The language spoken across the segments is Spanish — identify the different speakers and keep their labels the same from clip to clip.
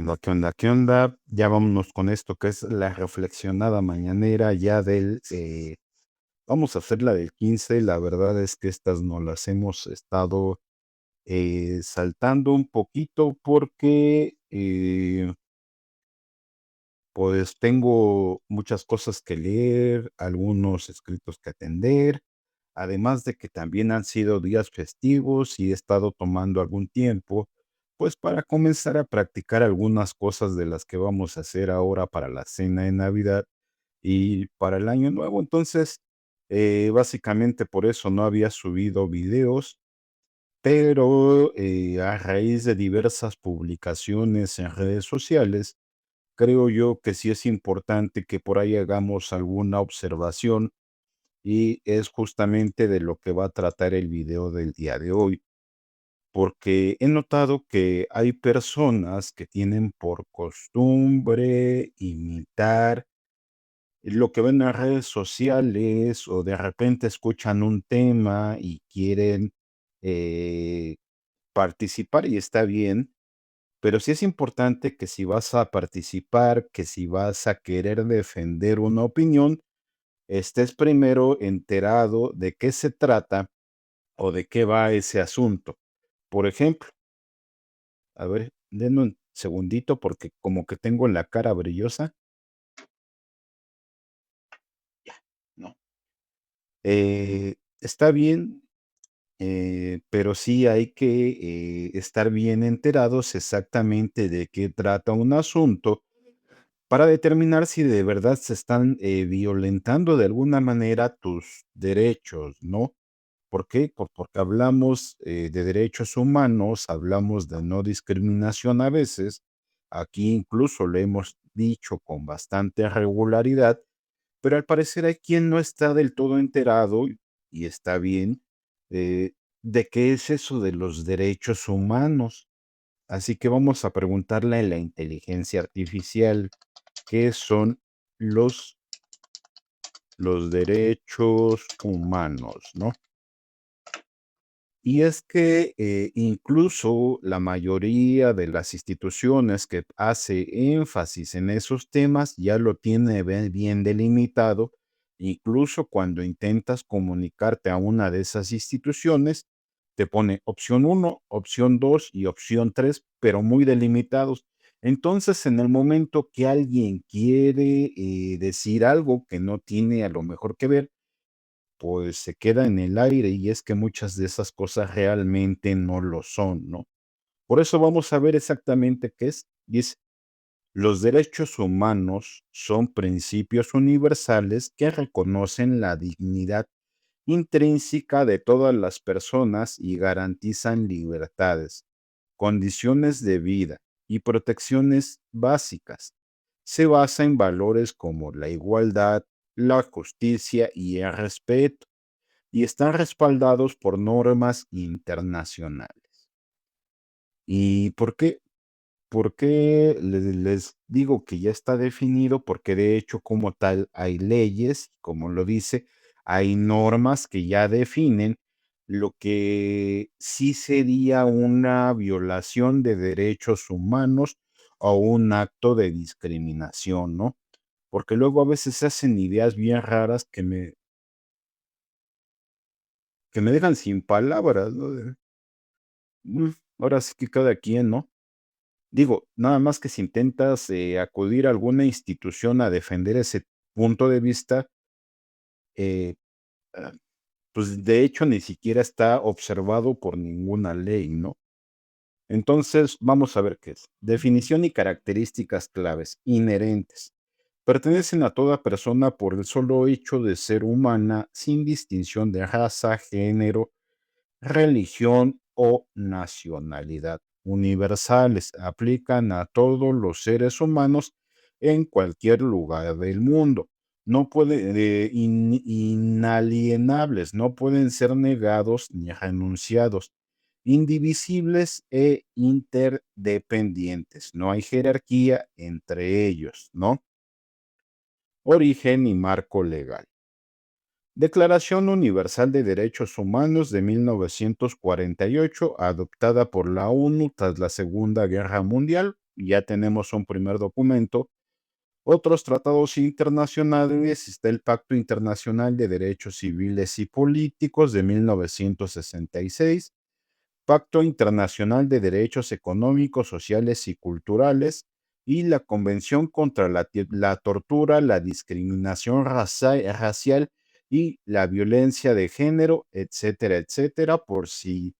Speaker 1: onda? ¿Qué onda? ¿Qué onda? Ya vámonos con esto que es la reflexionada mañanera ya vamos a hacer la del 15. La verdad es que estas no las hemos estado saltando un poquito porque pues tengo muchas cosas que leer, algunos escritos que atender, además de que también han sido días festivos y he estado tomando algún tiempo, pues para comenzar a practicar algunas cosas de las que vamos a hacer ahora para la cena de Navidad y para el año nuevo. Entonces, básicamente por eso no había subido videos, pero a raíz de diversas publicaciones en redes sociales, creo yo que sí es importante que por ahí hagamos alguna observación y es justamente de lo que va a tratar el video del día de hoy, porque he notado que hay personas que tienen por costumbre imitar lo que ven en las redes sociales o de repente escuchan un tema y quieren eh, participar y está bien, pero sí es importante que si vas a participar, que si vas a querer defender una opinión, estés primero enterado de qué se trata o de qué va ese asunto. Por ejemplo, a ver, denme un segundito porque como que tengo la cara brillosa. No. Está bien, pero sí hay que estar bien enterados exactamente de qué trata un asunto para determinar si de verdad se están violentando de alguna manera tus derechos, ¿no? ¿Por qué? Pues porque hablamos de derechos humanos, hablamos de no discriminación a veces. Aquí incluso lo hemos dicho con bastante regularidad, pero al parecer hay quien no está del todo enterado, y está bien, eh, de qué es eso de los derechos humanos. Así que vamos a preguntarle a la inteligencia artificial qué son los, los derechos humanos, ¿no? Y es que incluso la mayoría de las instituciones que hace énfasis en esos temas ya lo tiene bien delimitado. Incluso cuando intentas comunicarte a una de esas instituciones, te pone opción uno, opción 2 y opción 3, pero muy delimitados. Entonces, en el momento que alguien quiere decir algo que no tiene a lo mejor que ver, pues se queda en el aire y es que muchas de esas cosas realmente no lo son, ¿no? Por eso vamos a ver exactamente qué es. Dice, los derechos humanos son principios universales que reconocen la dignidad intrínseca de todas las personas y garantizan libertades, condiciones de vida y protecciones básicas. Se basa en valores como la igualdad, la justicia y el respeto y están respaldados por normas internacionales. ¿Y por qué les digo que ya está definido? Porque de hecho, como tal, hay leyes, como lo dice, hay normas que ya definen lo que sí sería una violación de derechos humanos o un acto de discriminación, ¿no? Porque luego a veces se hacen ideas bien raras que me dejan sin palabras, ¿no? Mm, ahora sí que cada quien, ¿no? Digo, nada más que si intentas, acudir a alguna institución a defender ese punto de vista, eh, ah, pues, de hecho, ni siquiera está observado por ninguna ley, ¿no? Entonces, vamos a ver qué es. Definición y características claves inherentes. Pertenecen a toda persona por el solo hecho de ser humana, sin distinción de raza, género, religión o nacionalidad. Universales, aplican a todos los seres humanos en cualquier lugar del mundo. No pueden, inalienables, no pueden ser negados ni renunciados. Indivisibles e interdependientes. No hay jerarquía entre ellos, ¿no? Origen y marco legal. Declaración Universal de Derechos Humanos de 1948, adoptada por la ONU tras la Segunda Guerra Mundial, ya tenemos un primer documento. Otros tratados internacionales, está el Pacto Internacional de Derechos Civiles y Políticos de 1966, Pacto Internacional de Derechos Económicos, Sociales y Culturales, y la Convención contra la Tortura, la Discriminación Racial y la Violencia de Género, etcétera, etcétera, por si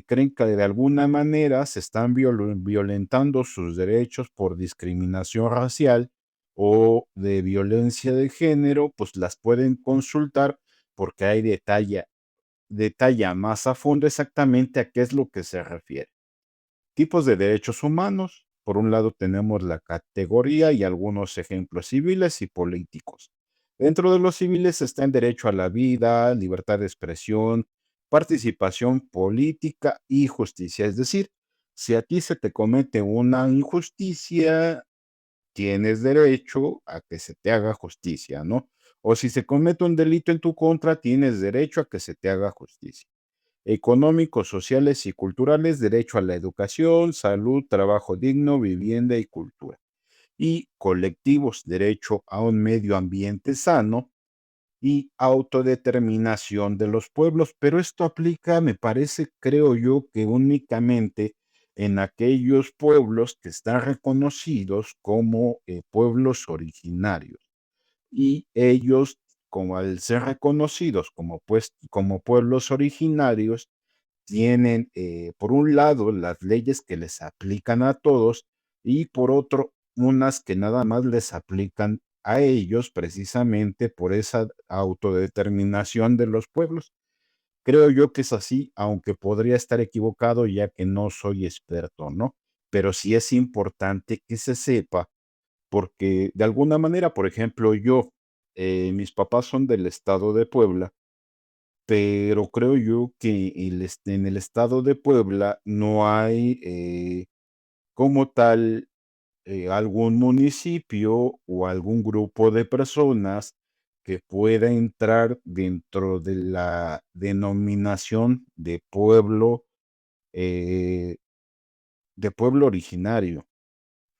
Speaker 1: creen que de alguna manera se están violentando sus derechos por discriminación racial o de violencia de género, pues las pueden consultar porque hay detalla más a fondo exactamente a qué es lo que se refiere. Tipos de derechos humanos. Por un lado tenemos la categoría y algunos ejemplos civiles y políticos. Dentro de los civiles está el derecho a la vida, libertad de expresión, participación política y justicia. Es decir, si a ti se te comete una injusticia, tienes derecho a que se te haga justicia, ¿no? O si se comete un delito en tu contra, tienes derecho a que se te haga justicia. Económicos, sociales y culturales, derecho a la educación, salud, trabajo digno, vivienda y cultura. Y colectivos, derecho a un medio ambiente sano y autodeterminación de los pueblos. Pero esto aplica, me parece, creo yo, que únicamente en aquellos pueblos que están reconocidos como pueblos originarios. Y ellos, como al ser reconocidos como, pues, como pueblos originarios, tienen, por un lado, las leyes que les aplican a todos y por otro, unas que nada más les aplican a ellos precisamente por esa autodeterminación de los pueblos. Creo yo que es así, aunque podría estar equivocado ya que no soy experto, ¿no? Pero sí es importante que se sepa porque de alguna manera, por ejemplo, yo, mis papás son del estado de Puebla, pero creo yo que en el estado de Puebla no hay, como tal, algún municipio o algún grupo de personas que pueda entrar dentro de la denominación eh, de pueblo originario.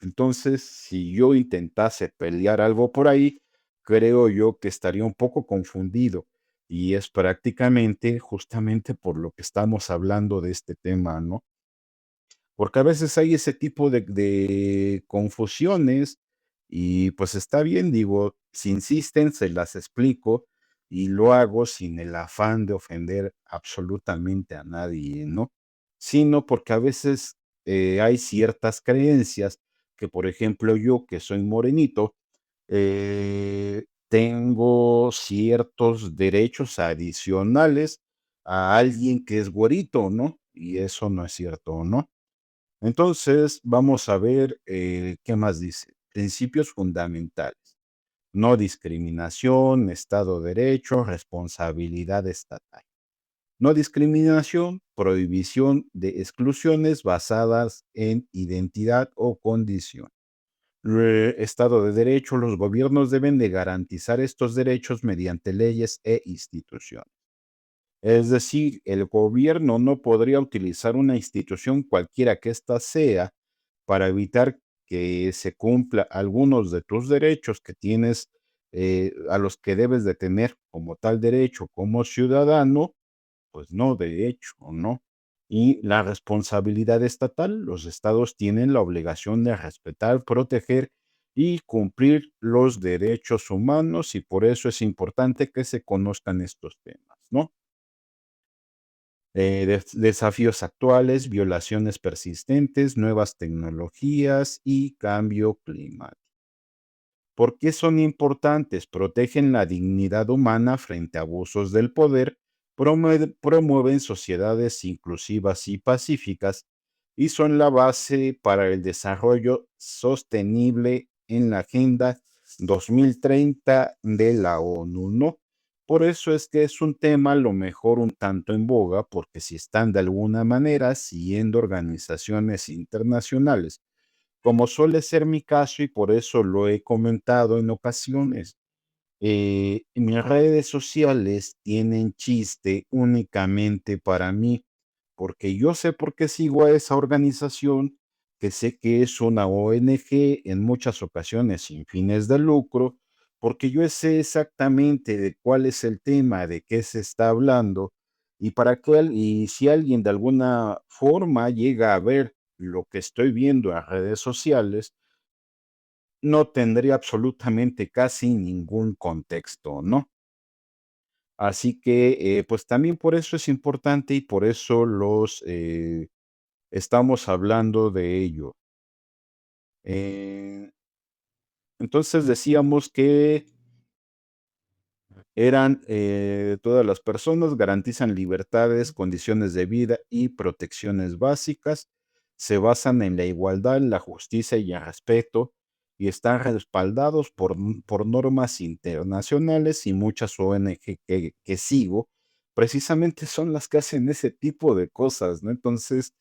Speaker 1: Entonces, si yo intentase pelear algo por ahí, creo yo que estaría un poco confundido. Y es prácticamente justamente por lo que estamos hablando de este tema, ¿no? Porque a veces hay ese tipo de confusiones y pues está bien, digo, si insisten, se las explico y lo hago sin el afán de ofender absolutamente a nadie, ¿no? Sino porque a veces hay ciertas creencias que, por ejemplo, yo que soy morenito, tengo ciertos derechos adicionales a alguien que es güerito, ¿no? Y eso no es cierto, ¿no? Entonces, vamos a ver qué más dice. Principios fundamentales. No discriminación, Estado de Derecho, responsabilidad estatal. No discriminación, prohibición de exclusiones basadas en identidad o condición. Estado de Derecho, los gobiernos deben de garantizar estos derechos mediante leyes e instituciones. Es decir, el gobierno no podría utilizar una institución cualquiera que ésta sea para evitar que se cumpla algunos de tus derechos que tienes, a los que debes de tener como tal derecho como ciudadano, pues no, de hecho, ¿no? Y la responsabilidad estatal, los estados tienen la obligación de respetar, proteger y cumplir los derechos humanos y por eso es importante que se conozcan estos temas, ¿no? Desafíos actuales, violaciones persistentes, nuevas tecnologías y cambio climático. ¿Por qué son importantes? Protegen la dignidad humana frente a abusos del poder, promueven sociedades inclusivas y pacíficas y son la base para el desarrollo sostenible en la Agenda 2030 de la ONU, ¿no? Por eso es que es un tema a lo mejor un tanto en boga, porque si están de alguna manera siguiendo organizaciones internacionales como suele ser mi caso y por eso lo he comentado en ocasiones, mis redes sociales tienen chiste únicamente para mí, porque yo sé por qué sigo a esa organización, que sé que es una ONG en muchas ocasiones sin fines de lucro, porque yo sé exactamente de cuál es el tema, de qué se está hablando y si alguien de alguna forma llega a ver lo que estoy viendo en redes sociales, no tendría absolutamente casi ningún contexto, ¿no? Así que, pues también por eso es importante y por eso estamos hablando de ello. Eh, entonces decíamos que todas las personas garantizan libertades, condiciones de vida y protecciones básicas, se basan en la igualdad, la justicia y el respeto, y están respaldados por normas internacionales y muchas ONG que sigo, precisamente son las que hacen ese tipo de cosas, ¿no? Entonces,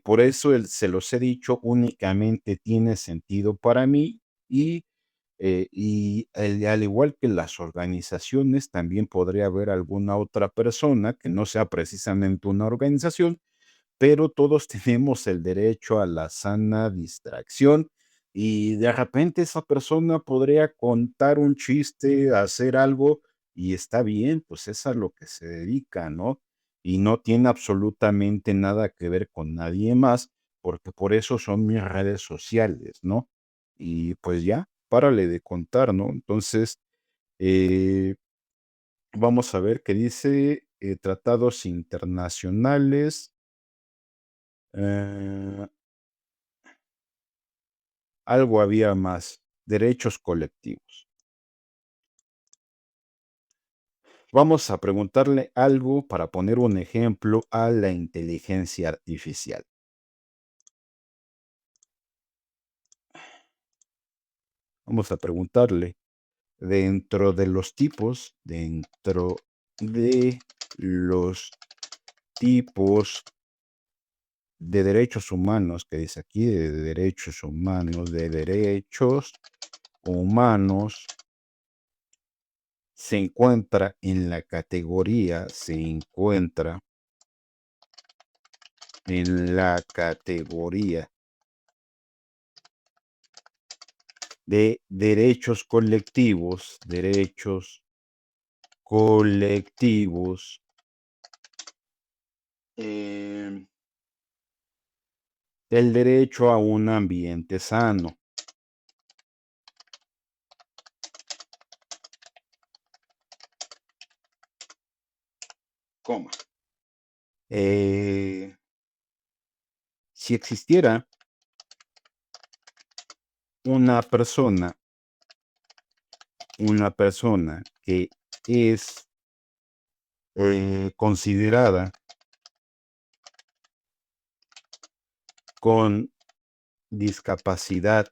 Speaker 1: por eso se los he dicho, únicamente tiene sentido para mí al igual que las organizaciones, también podría haber alguna otra persona que no sea precisamente una organización, pero todos tenemos el derecho a la sana distracción y de repente esa persona podría contar un chiste, hacer algo y está bien, pues es a lo que se dedica, ¿no? Y no tiene absolutamente nada que ver con nadie más, porque por eso son mis redes sociales, ¿no? Y pues ya, párale de contar, ¿no? Entonces, eh, vamos a ver qué dice tratados internacionales. eh, Algo había más, derechos colectivos. Vamos a preguntarle algo para poner un ejemplo a la inteligencia artificial. Vamos a preguntarle, dentro de los tipos de derechos humanos, que dice aquí, de derechos humanos, se encuentra en la categoría de derechos colectivos, em, el derecho a un ambiente sano, coma. Eh, si existiera una persona, una persona que es considerada con discapacidad,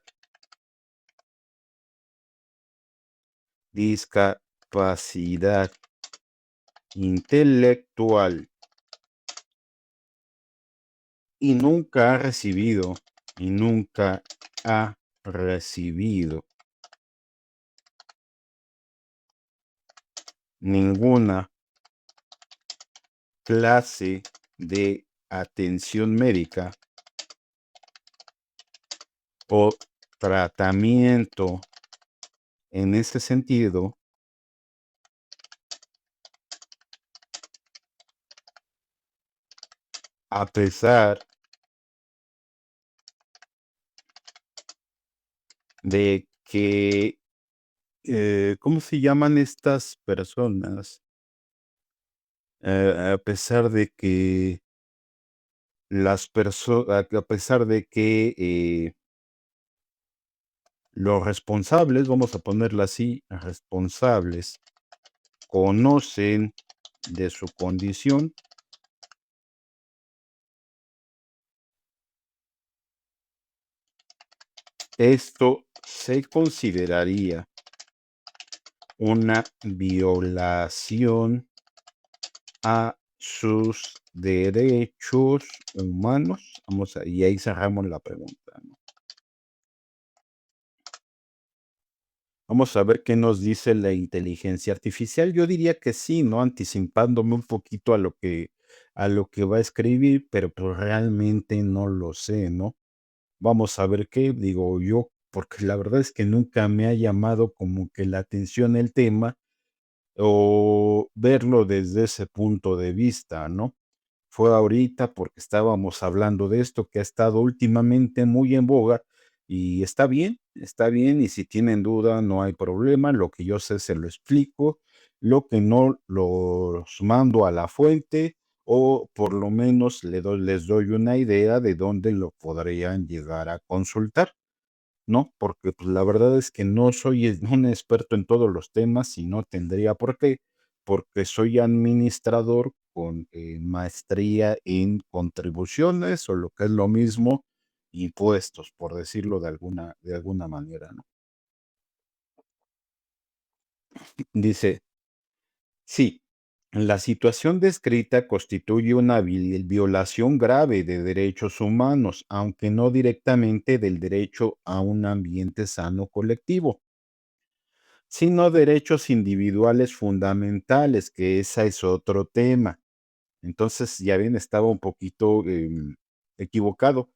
Speaker 1: discapacidad intelectual y nunca ha recibido ninguna clase de atención médica o tratamiento en ese sentido, a pesar de que, ¿cómo se llaman estas personas? A pesar de que a pesar de que los responsables, vamos a ponerla así, responsables, conocen de su condición, esto se consideraría una violación a sus derechos humanos. Y ahí cerramos la pregunta, ¿no? Vamos a ver qué nos dice la inteligencia artificial. Yo diría que sí, ¿no? Anticipándome un poquito a lo que va a escribir, pero pues realmente no lo sé, ¿no? vamos a ver qué, digo yo, porque la verdad es que nunca me ha llamado como que la atención el tema o verlo desde ese punto de vista, ¿no? Fue ahorita porque estábamos hablando de esto que ha estado últimamente muy en boga y está bien, y si tienen duda no hay problema, lo que yo sé se lo explico, lo que no los mando a la fuente o por lo menos les doy una idea de dónde lo podrían llegar a consultar. ¿No? Porque, pues, la verdad es que no soy un experto en todos los temas y no tendría por qué, porque soy administrador con, maestría en contribuciones, o lo que es lo mismo, impuestos, por decirlo de alguna manera, ¿no? Dice: "Sí, la situación descrita constituye una violación grave de derechos humanos, aunque no directamente del derecho a un ambiente sano colectivo, sino derechos individuales fundamentales, que esa es otro tema". Entonces, ya ven, estaba un poquito, equivocado,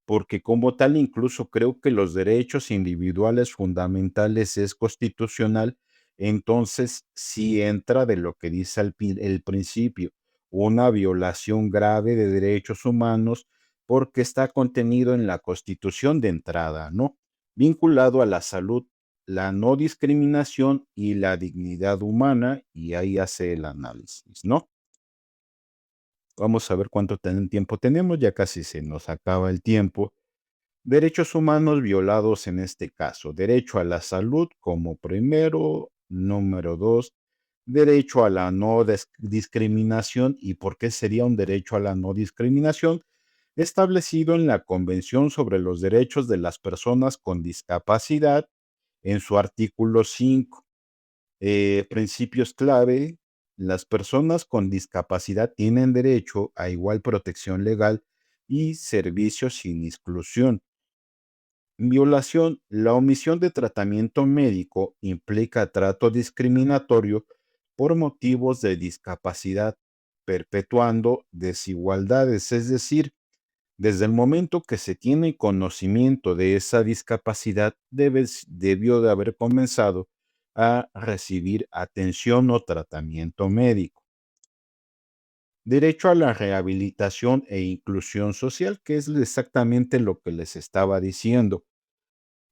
Speaker 1: porque como tal, incluso creo que los derechos individuales fundamentales es constitucional, entonces sí entra de lo que dice el principio, una violación grave de derechos humanos, porque está contenido en la Constitución de entrada, ¿no? Vinculado a la salud, la no discriminación y la dignidad humana, y ahí hace el análisis, ¿no? Vamos a ver cuánto tiempo tenemos, ya casi se nos acaba el tiempo. Derechos humanos violados en este caso. Derecho a la salud como primero. Número 2, derecho a la no discriminación. ¿Y por qué sería un derecho a la no discriminación? Establecido en la Convención sobre los Derechos de las Personas con Discapacidad en su artículo 5. Principios clave. Las personas con discapacidad tienen derecho a igual protección legal y servicios sin exclusión. Violación. La omisión de tratamiento médico implica trato discriminatorio por motivos de discapacidad, perpetuando desigualdades, es decir, desde el momento que se tiene conocimiento de esa discapacidad, debió de haber comenzado a recibir atención o tratamiento médico. Derecho a la rehabilitación e inclusión social, que es exactamente lo que les estaba diciendo.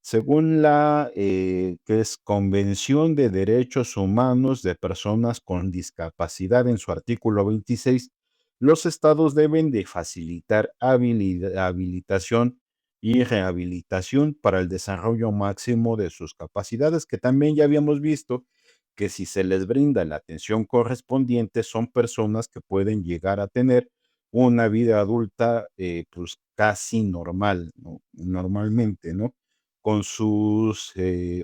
Speaker 1: Según la que es Convención de Derechos Humanos de Personas con Discapacidad en su artículo 26, los estados deben de facilitar habilitación y rehabilitación para el desarrollo máximo de sus capacidades, que también ya habíamos visto que si se les brinda la atención correspondiente, son personas que pueden llegar a tener una vida adulta, pues casi normal, ¿no? Normalmente, ¿no? Con sus,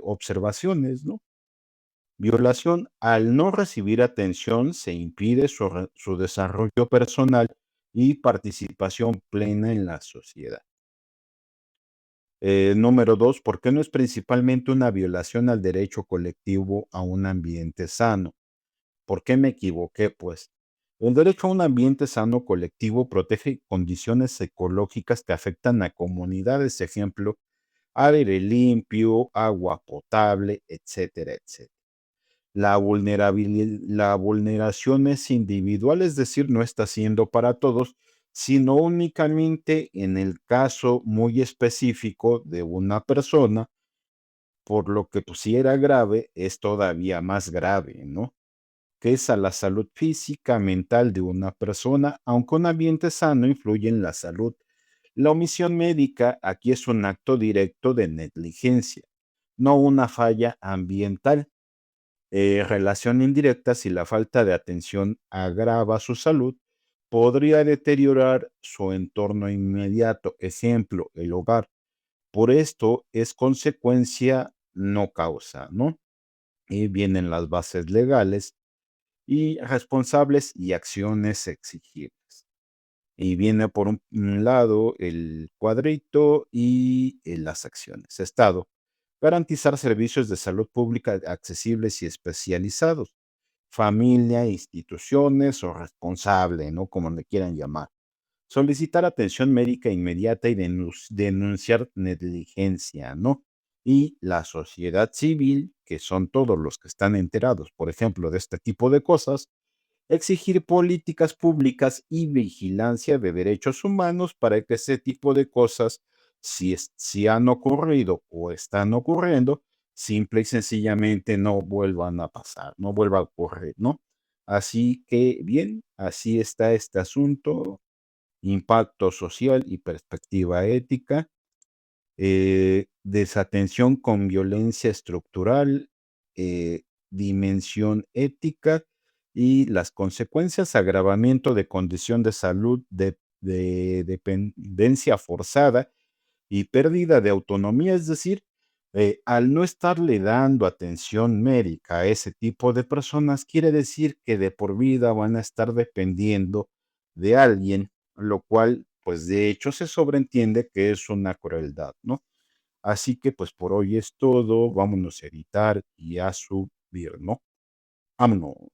Speaker 1: observaciones, ¿no? Violación. Al no recibir atención, se impide su desarrollo personal y participación plena en la sociedad. Número 2, ¿por qué no es principalmente una violación al derecho colectivo a un ambiente sano? ¿Por qué me equivoqué? Pues, el derecho a un ambiente sano colectivo protege condiciones ecológicas que afectan a comunidades, ejemplo, aire limpio, agua potable, etcétera, etcétera. La vulneración es individual, es decir, no está siendo para todos, sino únicamente en el caso muy específico de una persona, por lo que pues, si era grave, es todavía más grave, ¿no? Que es a la salud física, mental de una persona, aunque un ambiente sano influye en la salud. La omisión médica aquí es un acto directo de negligencia, no una falla ambiental. Relación indirecta: si la falta de atención agrava su salud, podría deteriorar su entorno inmediato, ejemplo, el hogar. Por esto es consecuencia, no causa, ¿no? Y vienen las bases legales y responsables y acciones exigibles. Y viene por un lado el cuadrito y las acciones. Estado. Garantizar servicios de salud pública accesibles y especializados. Familia, instituciones o responsable, ¿no? Como le quieran llamar. solicitar atención médica inmediata y denunciar negligencia, ¿no? Y la sociedad civil, que son todos los que están enterados, por ejemplo, de este tipo de cosas, exigir políticas públicas y vigilancia de derechos humanos para que ese tipo de cosas, si han ocurrido o están ocurriendo, simple y sencillamente no vuelvan a pasar, no vuelva a ocurrir, ¿no? Así que, bien, así está este asunto, impacto social y perspectiva ética, desatención con violencia estructural, dimensión ética y las consecuencias, agravamiento de condición de salud, de dependencia forzada y pérdida de autonomía. Es decir, al no estarle dando atención médica a ese tipo de personas, quiere decir que de por vida van a estar dependiendo de alguien, lo cual, pues de hecho se sobreentiende que es una crueldad, ¿no? Así que pues por hoy es todo, vámonos a editar y a subir, ¿no? Vámonos.